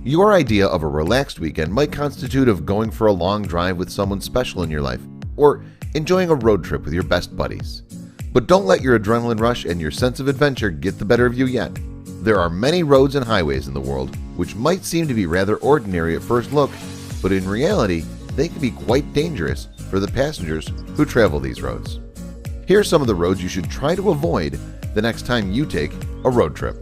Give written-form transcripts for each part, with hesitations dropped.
Your idea of a relaxed weekend might constitute of going for a long drive with someone special in your life, or enjoying a road trip with your best buddies. But don't let your adrenaline rush and your sense of adventure get the better of you yet. There are many roads and highways in the world which might seem to be rather ordinary at first look, but in reality, they can be quite dangerous for the passengers who travel these roads. Here are some of the roads you should try to avoid the next time you take a road trip.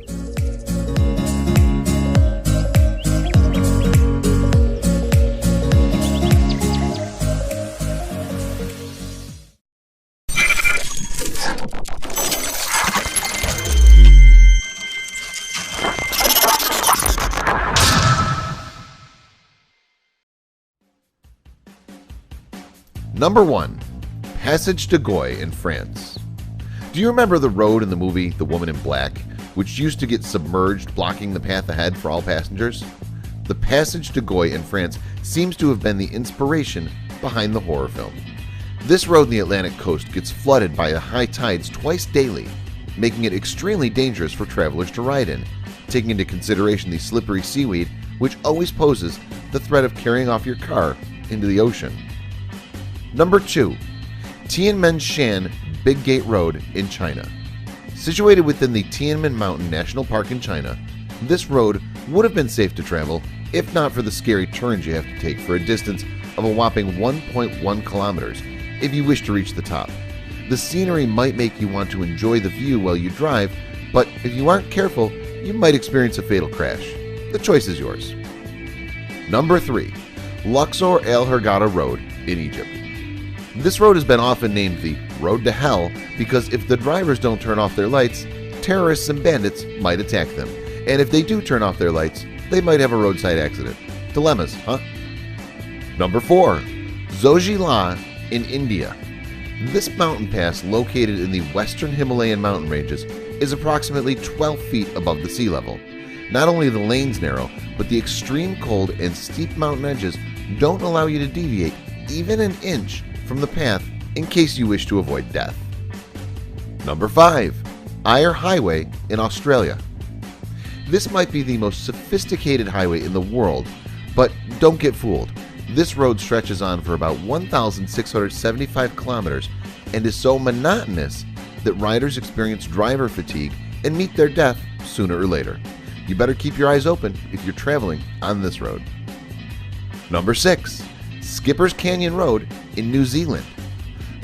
Number 1. Passage de Goy in France. Do you remember the road in the movie The Woman in Black, which used to get submerged, blocking the path ahead for all passengers? The Passage de Goy in France seems to have been the inspiration behind the horror film. This road in the Atlantic coast gets flooded by the high tides twice daily, making it extremely dangerous for travelers to ride in, taking into consideration the slippery seaweed, which always poses the threat of carrying off your car into the ocean. Number 2. Tianmen-Shan Big Gate Road in China. Situated within the Tianmen Mountain National Park in China, this road would have been safe to travel if not for the scary turns you have to take for a distance of a whopping 1.1 kilometers if you wish to reach the top. The scenery might make you want to enjoy the view while you drive, but if you aren't careful, you might experience a fatal crash. The choice is yours. Number 3. Luxor Al Hurghada Road in Egypt. This road has been often named the Road to Hell because if the drivers don't turn off their lights, terrorists and bandits might attack them. And if they do turn off their lights, they might have a roadside accident. Dilemmas, huh? Number 4. Zojila in India. This mountain pass, located in the western Himalayan mountain ranges, is approximately 12 feet above the sea level. Not only are the lanes narrow, but the extreme cold and steep mountain edges don't allow you to deviate even an inch from the path in case you wish to avoid death. Number 5. Eyre Highway in Australia. This might be the most sophisticated highway in the world, but don't get fooled. This road stretches on for about 1,675 kilometers and is so monotonous that riders experience driver fatigue and meet their death sooner or later. You better keep your eyes open if you're traveling on this road. Number 6. Skipper's Canyon Road in New Zealand.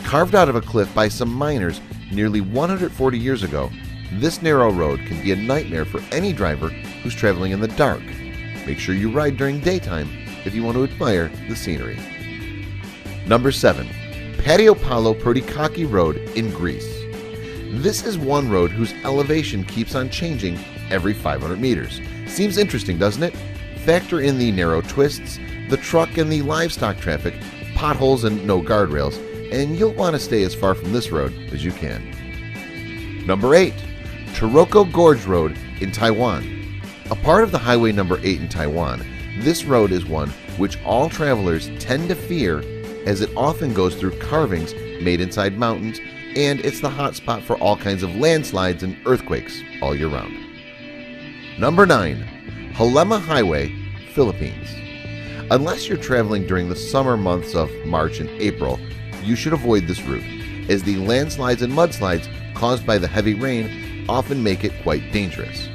Carved out of a cliff by some miners nearly 140 years ago, this narrow road can be a nightmare for any driver who's traveling in the dark. Make sure you ride during daytime if you want to admire the scenery. Number 7. Patio Palo Perdikaki Road in Greece. This is one road whose elevation keeps on changing every 500 meters. Seems interesting, doesn't it? Factor in the narrow twists, the truck and the livestock traffic, potholes and no guardrails, and you'll want to stay as far from this road as you can. Number 8. Taroko Gorge Road in Taiwan. A part of the Highway Number 8 in Taiwan, this road is one which all travelers tend to fear as it often goes through carvings made inside mountains, and it's the hot spot for all kinds of landslides and earthquakes all year round. Number 9. Halema Highway, Philippines. Unless you're traveling during the summer months of March and April, you should avoid this route, as the landslides and mudslides caused by the heavy rain often make it quite dangerous.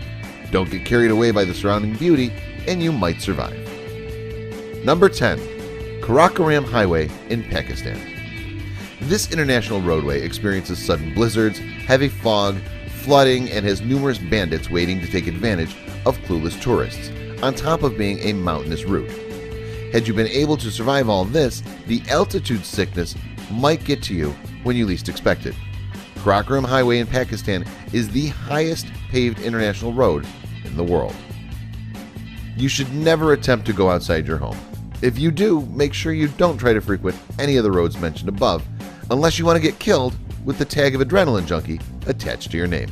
Don't get carried away by the surrounding beauty, and you might survive. Number 10. Karakoram Highway in Pakistan. This international roadway experiences sudden blizzards, heavy fog, flooding, and has numerous bandits waiting to take advantage of clueless tourists, on top of being a mountainous route. Had you been able to survive all this, the altitude sickness might get to you when you least expect it. Karakoram Highway in Pakistan is the highest paved international road in the world. You should never attempt to go outside your home. If you do, make sure you don't try to frequent any of the roads mentioned above, unless you want to get killed with the tag of adrenaline junkie attached to your name.